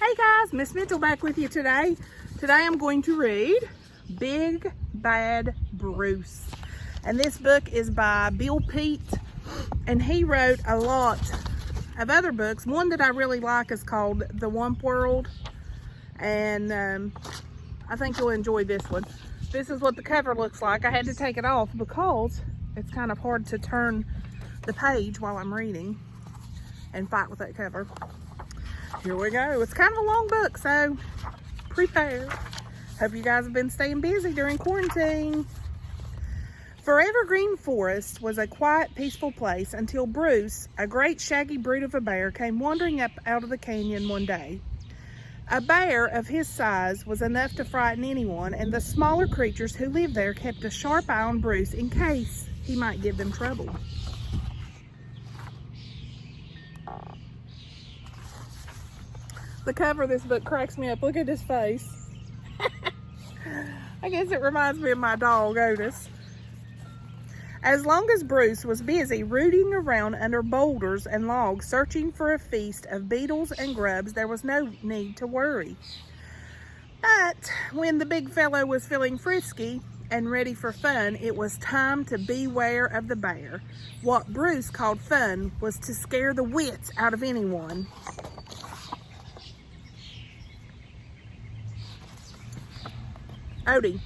Hey guys, Miss Mitchell back with you today. Today I'm going to read Big Bad Bruce. And this book is by Peet, and he wrote a lot of other books. One that I really like is called The Wump World, and I think you'll enjoy this one. This is what the cover looks like. I had to take it off because it's kind of hard to turn the page while I'm reading and fight with that cover. Here we go. It's kind of a long book, so prepare. Hope you guys have been staying busy during quarantine. Forever Green Forest was a quiet, peaceful place until Bruce, a great shaggy brute of a bear, came wandering up out of the canyon one day. A bear of his size was enough to frighten anyone, and the smaller creatures who lived there kept a sharp eye on Bruce in case he might give them trouble. The cover of this book cracks me up. Look at his face. I guess it reminds me of my dog, Otis. As long as Bruce was busy rooting around under boulders and logs, searching for a feast of beetles and grubs, there was no need to worry. But when the big fellow was feeling frisky and ready for fun, it was time to beware of the bear. What Bruce called fun was to scare the wits out of anyone. Odie.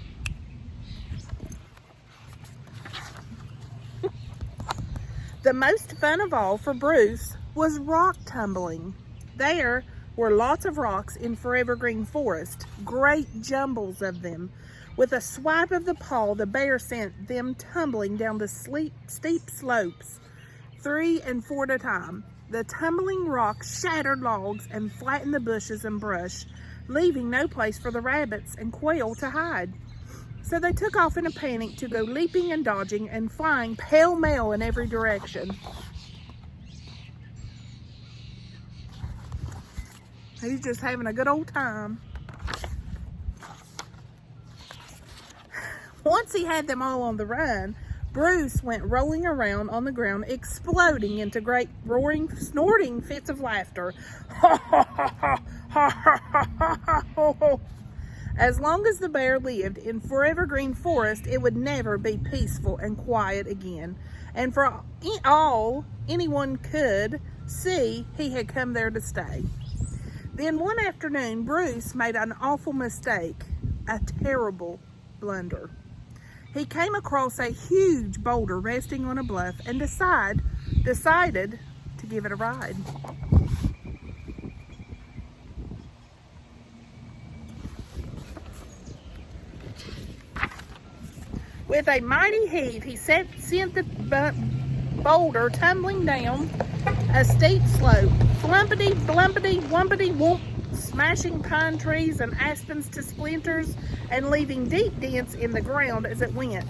The most fun of all for Bruce was rock tumbling. There were lots of rocks in Forever Green Forest, great jumbles of them. With a swipe of the paw, the bear sent them tumbling down the steep slopes, 3 and 4 at a time. The tumbling rocks shattered logs and flattened the bushes and brush, leaving no place for the rabbits and quail to hide. So they took off in a panic to go leaping and dodging and flying pell-mell in every direction. He's just having a good old time. Once he had them all on the run, Bruce went rolling around on the ground, exploding into great roaring, snorting fits of laughter. Ha ha ha ha ha ha ha ha ha. As long as the bear lived in Forever Green Forest, it would never be peaceful and quiet again. And for all anyone could see, he had come there to stay. Then one afternoon, Bruce made an awful mistake, a terrible blunder. He came across a huge boulder resting on a bluff and decided to give it a ride. With a mighty heave, he sent the boulder tumbling down a steep slope, flumpity, blumpity, wumpity, whoomp, smashing pine trees and aspens to splinters and leaving deep dents in the ground as it went.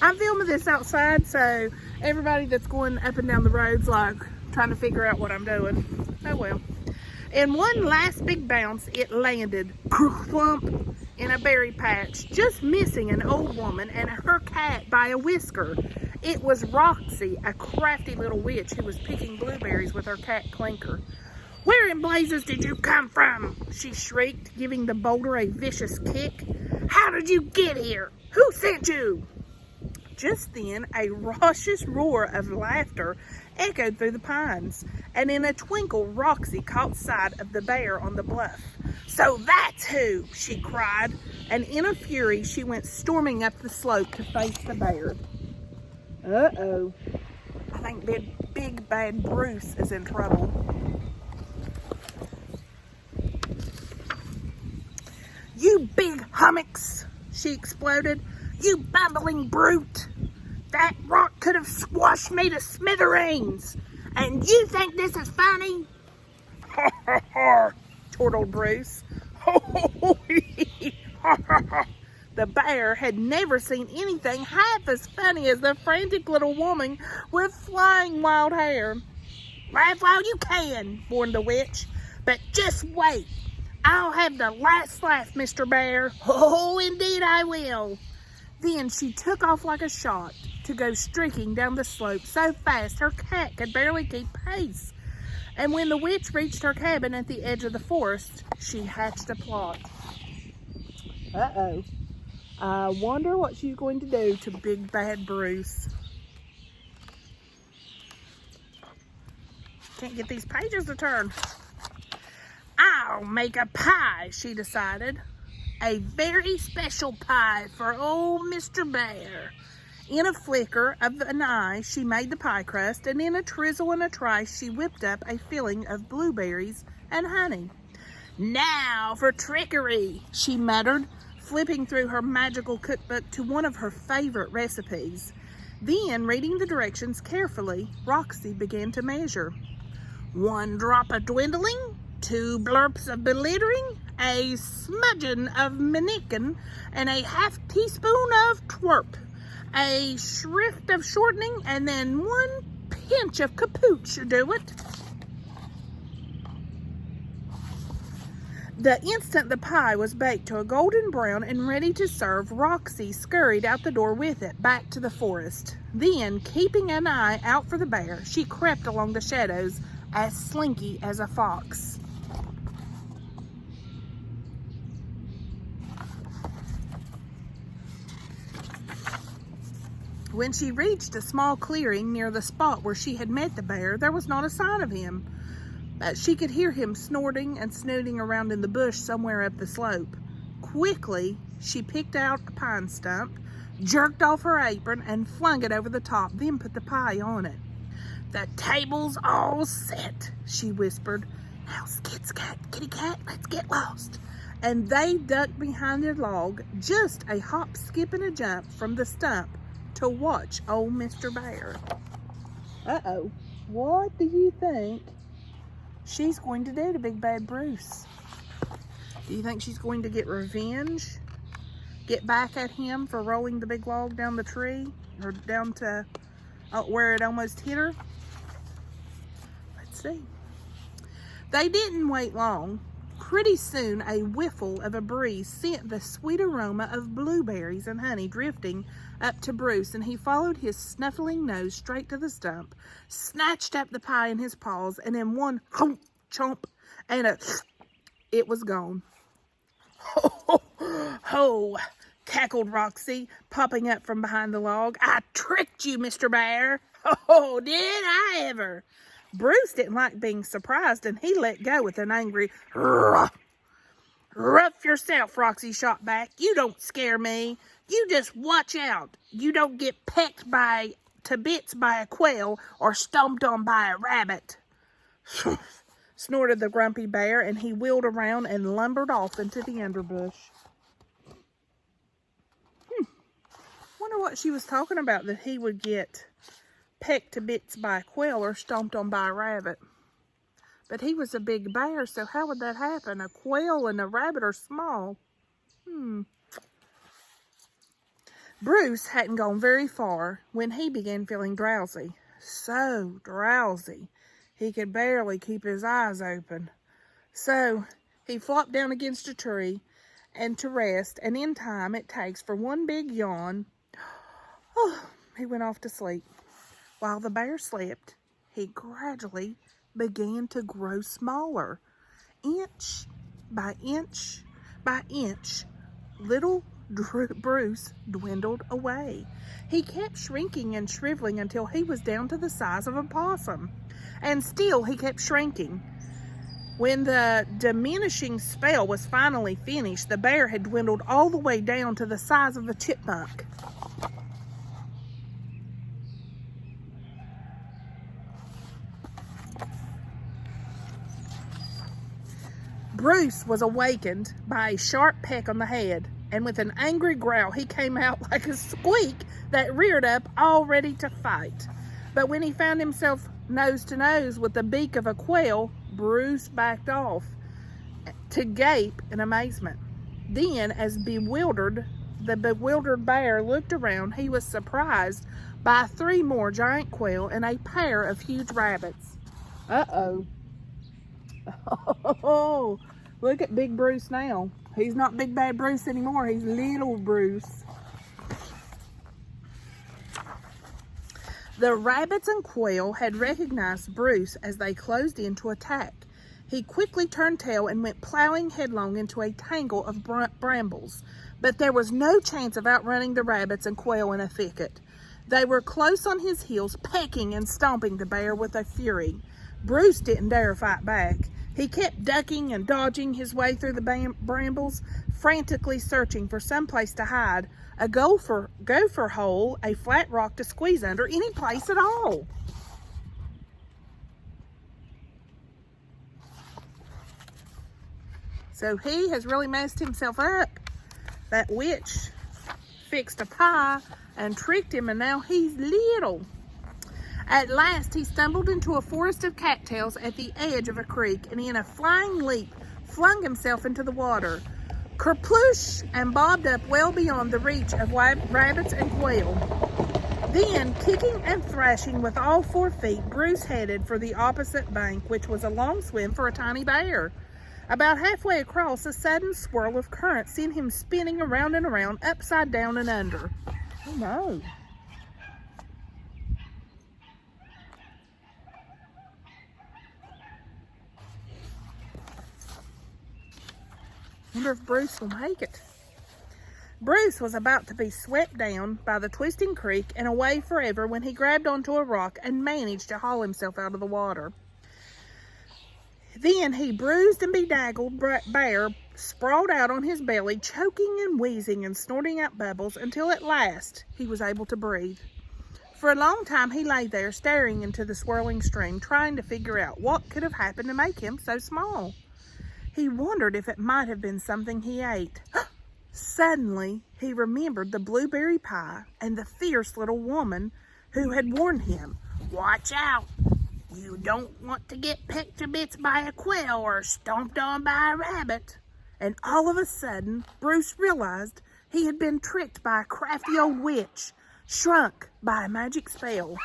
I'm filming this outside, so everybody that's going up and down the road's like trying to figure out what I'm doing. Oh well. In one last big bounce, it landed plump in a berry patch, just missing an old woman and her cat by a whisker. It was Roxy, a crafty little witch who was picking blueberries with her cat Clinker. "Where in blazes did you come from?" she shrieked, giving the boulder a vicious kick. "How did you get here? Who sent you?" Just then, a raucous roar of laughter echoed through the pines, and in a twinkle, Roxy caught sight of the bear on the bluff. "So that's who!" she cried, and in a fury, she went storming up the slope to face the bear. Uh-oh. I think Big Bad Bruce is in trouble. "You big hummocks!" she exploded. "You bumbling brute! That rock could have squashed me to smithereens! And you think this is funny?" "Ha ha ha!" chortled Bruce. "Ho ho ho! Ha ha ha!" The bear had never seen anything half as funny as the frantic little woman with flying wild hair. "Laugh while you can," warned the witch, "but just wait. I'll have the last laugh, Mr. Bear. Oh, indeed I will." Then she took off like a shot to go streaking down the slope so fast her cat could barely keep pace. And when the witch reached her cabin at the edge of the forest, she hatched a plot. Uh-oh. I wonder what she's going to do to Big Bad Bruce. Can't get these pages to turn. I'll make a pie, she decided. A very special pie for old Mr. Bear. In a flicker of an eye, she made the pie crust, and in a trizzle and a trice, she whipped up a filling of blueberries and honey. Now for trickery, she muttered, flipping through her magical cookbook to one of her favorite recipes. Then, reading the directions carefully, Roxy began to measure. 1 drop of dwindling, 2 blurps of belittering, a smudging of manickin, and a half teaspoon of twerp, a shrift of shortening, and then 1 pinch of capooch should do it. The instant the pie was baked to a golden brown and ready to serve, Roxy scurried out the door with it, back to the forest. Then, keeping an eye out for the bear, she crept along the shadows as slinky as a fox. When she reached a small clearing near the spot where she had met the bear, there was not a sign of him, but she could hear him snorting and snooting around in the bush somewhere up the slope. Quickly, she picked out a pine stump, jerked off her apron, and flung it over the top, then put the pie on it. "The table's all set," she whispered. "Now, skits cat, kitty cat, let's get lost." And they ducked behind a log, just a hop, skip, and a jump from the stump to watch old Mr. Bear. Uh-oh, what do you think she's going to do to Big Bad Bruce? Do you think she's going to get revenge? Get back at him for rolling the big log down the tree? Or down to where it almost hit her? Let's see. They didn't wait long. Pretty soon, a whiffle of a breeze sent the sweet aroma of blueberries and honey drifting up to Bruce, and he followed his snuffling nose straight to the stump, snatched up the pie in his paws, and in one chomp and it was gone. "Ho, ho, ho," cackled Roxy, popping up from behind the log. "I tricked you, Mr. Bear. Oh, did I ever?" Bruce didn't like being surprised, and he let go with an angry "Ruff." "Rough yourself," Roxy shot back. "You don't scare me. You just watch out. You don't get pecked to bits by a quail or stomped on by a rabbit." Snorted the grumpy bear, and he wheeled around and lumbered off into the underbush. Wonder what she was talking about, that he would get pecked to bits by a quail or stomped on by a rabbit. But he was a big bear, so how would that happen? A quail and a rabbit are small. Bruce hadn't gone very far when he began feeling drowsy. So drowsy, he could barely keep his eyes open. So he flopped down against a tree and to rest, and in time it takes for one big yawn, he went off to sleep. While the bear slept, he gradually began to grow smaller. Inch by inch by inch, little Bruce dwindled away. He kept shrinking and shriveling until he was down to the size of a possum. And still he kept shrinking. When the diminishing spell was finally finished, the bear had dwindled all the way down to the size of a chipmunk. Bruce was awakened by a sharp peck on the head, and with an angry growl, he came out like a squeak that reared up, all ready to fight. But when he found himself nose to nose with the beak of a quail, Bruce backed off to gape in amazement. Then, as the bewildered bear looked around, he was surprised by 3 more giant quail and a pair of huge rabbits. Uh-oh. Oh, look at Big Bruce now. He's not Big Bad Bruce anymore. He's Little Bruce. The rabbits and quail had recognized Bruce as they closed in to attack. He quickly turned tail and went plowing headlong into a tangle of brambles. But there was no chance of outrunning the rabbits and quail in a thicket. They were close on his heels, pecking and stomping the bear with a fury. Bruce didn't dare fight back. He kept ducking and dodging his way through the brambles, frantically searching for some place to hide, a gopher hole, a flat rock to squeeze under, any place at all. So he has really messed himself up. That witch fixed a pie and tricked him, and now he's little. At last, he stumbled into a forest of cattails at the edge of a creek, and in a flying leap, flung himself into the water. Kerploosh, and bobbed up well beyond the reach of rabbits and quail. Then, kicking and thrashing with all 4 feet, Bruce headed for the opposite bank, which was a long swim for a tiny bear. About halfway across, a sudden swirl of current sent him spinning around and around, upside down and under. Oh no. Wonder if Bruce will make it. Bruce was about to be swept down by the twisting creek and away forever when he grabbed onto a rock and managed to haul himself out of the water. Then he bruised and bedazzled bear sprawled out on his belly, choking and wheezing and snorting out bubbles until at last he was able to breathe. For a long time he lay there staring into the swirling stream, trying to figure out what could have happened to make him so small. He wondered if it might have been something he ate. Suddenly, he remembered the blueberry pie and the fierce little woman who had warned him, "Watch out! You don't want to get pecked to bits by a quail or stomped on by a rabbit." And all of a sudden, Bruce realized he had been tricked by a crafty old witch, shrunk by a magic spell.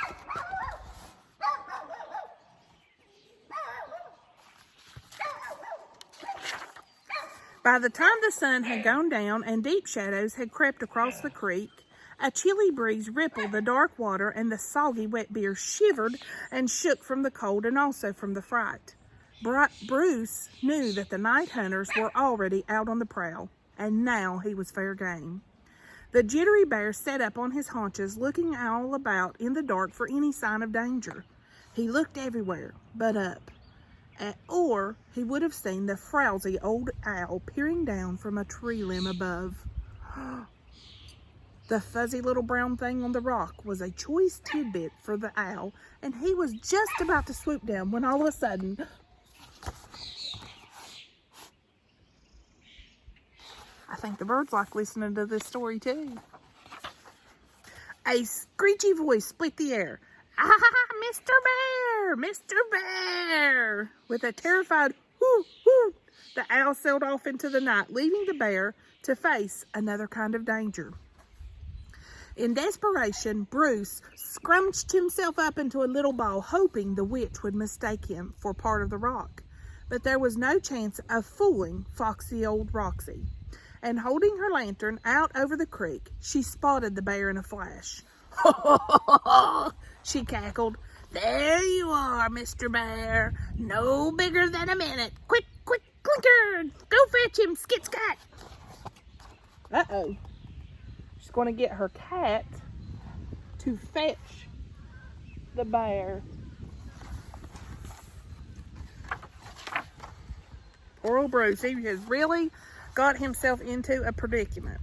By the time the sun had gone down and deep shadows had crept across the creek, a chilly breeze rippled the dark water, and the soggy wet beer shivered and shook from the cold and also from the fright. Bruce knew that the night hunters were already out on the prowl, and now he was fair game. The jittery bear sat up on his haunches, looking all about in the dark for any sign of danger. He looked everywhere but up. Or he would have seen the frowsy old owl peering down from a tree limb above. The fuzzy little brown thing on the rock was a choice tidbit for the owl, and he was just about to swoop down when all of a sudden, I think the birds like listening to this story too. A screechy voice split the air. "Ah, Mr. Bear! Mr. Bear!" With a terrified whoo, whoo, the owl sailed off into the night, leaving the bear to face another kind of danger. In desperation, Bruce scrunched himself up into a little ball, hoping the witch would mistake him for part of the rock. But there was no chance of fooling foxy old Roxy. And holding her lantern out over the creek, she spotted the bear in a flash. "Ho, ho, ho, ho, ho," she cackled. "There you are, Mr. Bear. No bigger than a minute. Quick, quick, clinker! Go fetch him, skit-scat!" Uh-oh. She's going to get her cat to fetch the bear. Poor old Bruce, he has really got himself into a predicament.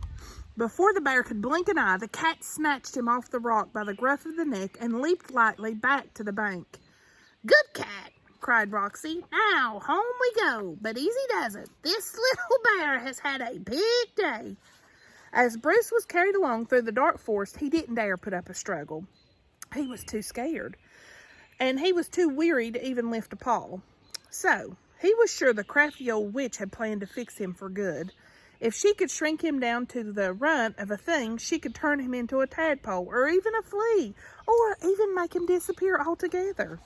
Before the bear could blink an eye, the cat snatched him off the rock by the gruff of the neck and leaped lightly back to the bank. "Good cat!" cried Roxy. "Now, home we go, but easy does it. This little bear has had a big day." As Bruce was carried along through the dark forest, he didn't dare put up a struggle. He was too scared, and he was too weary to even lift a paw. So, he was sure the crafty old witch had planned to fix him for good. If she could shrink him down to the runt of a thing, she could turn him into a tadpole, or even a flea, or even make him disappear altogether.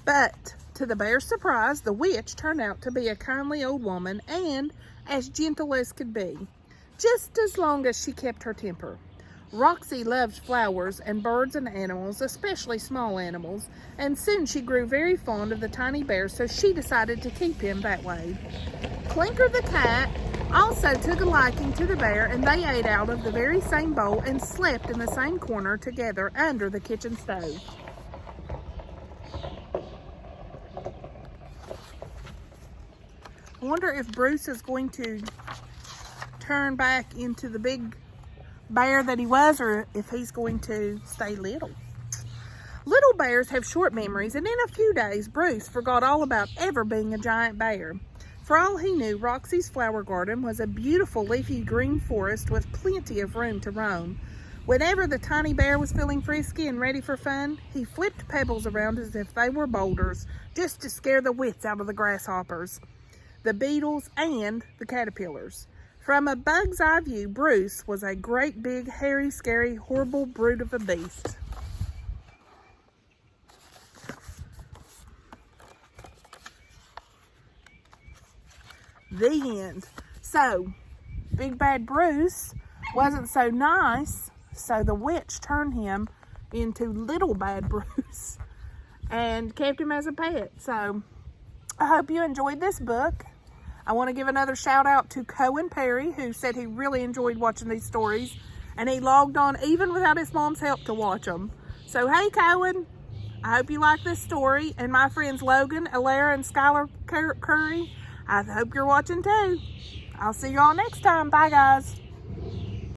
But To the bear's surprise, the witch turned out to be a kindly old woman and as gentle as could be, just as long as she kept her temper. Roxy loved flowers and birds and animals, especially small animals, and soon she grew very fond of the tiny bear, so she decided to keep him that way. Clinker the cat also took a liking to the bear, and they ate out of the very same bowl and slept in the same corner together under the kitchen stove. I wonder if Bruce is going to turn back into the big bear that he was, or if he's going to stay little. Little bears have short memories, and in a few days, Bruce forgot all about ever being a giant bear. For all he knew, Roxy's flower garden was a beautiful leafy green forest with plenty of room to roam. Whenever the tiny bear was feeling frisky and ready for fun, he flipped pebbles around as if they were boulders, just to scare the wits out of the grasshoppers, the beetles, and the caterpillars. From a bug's eye view, Bruce was a great big, hairy, scary, horrible brute of a beast. The end. So, Big Bad Bruce wasn't so nice, so the witch turned him into Little Bad Bruce and kept him as a pet. So, I hope you enjoyed this book. I want to give another shout out to Cohen Perry, who said he really enjoyed watching these stories, and he logged on even without his mom's help to watch them. So, hey Cohen, I hope you like this story, and my friends Logan, Alara, and Skylar Curry, I hope you're watching too. I'll see you all next time. Bye guys.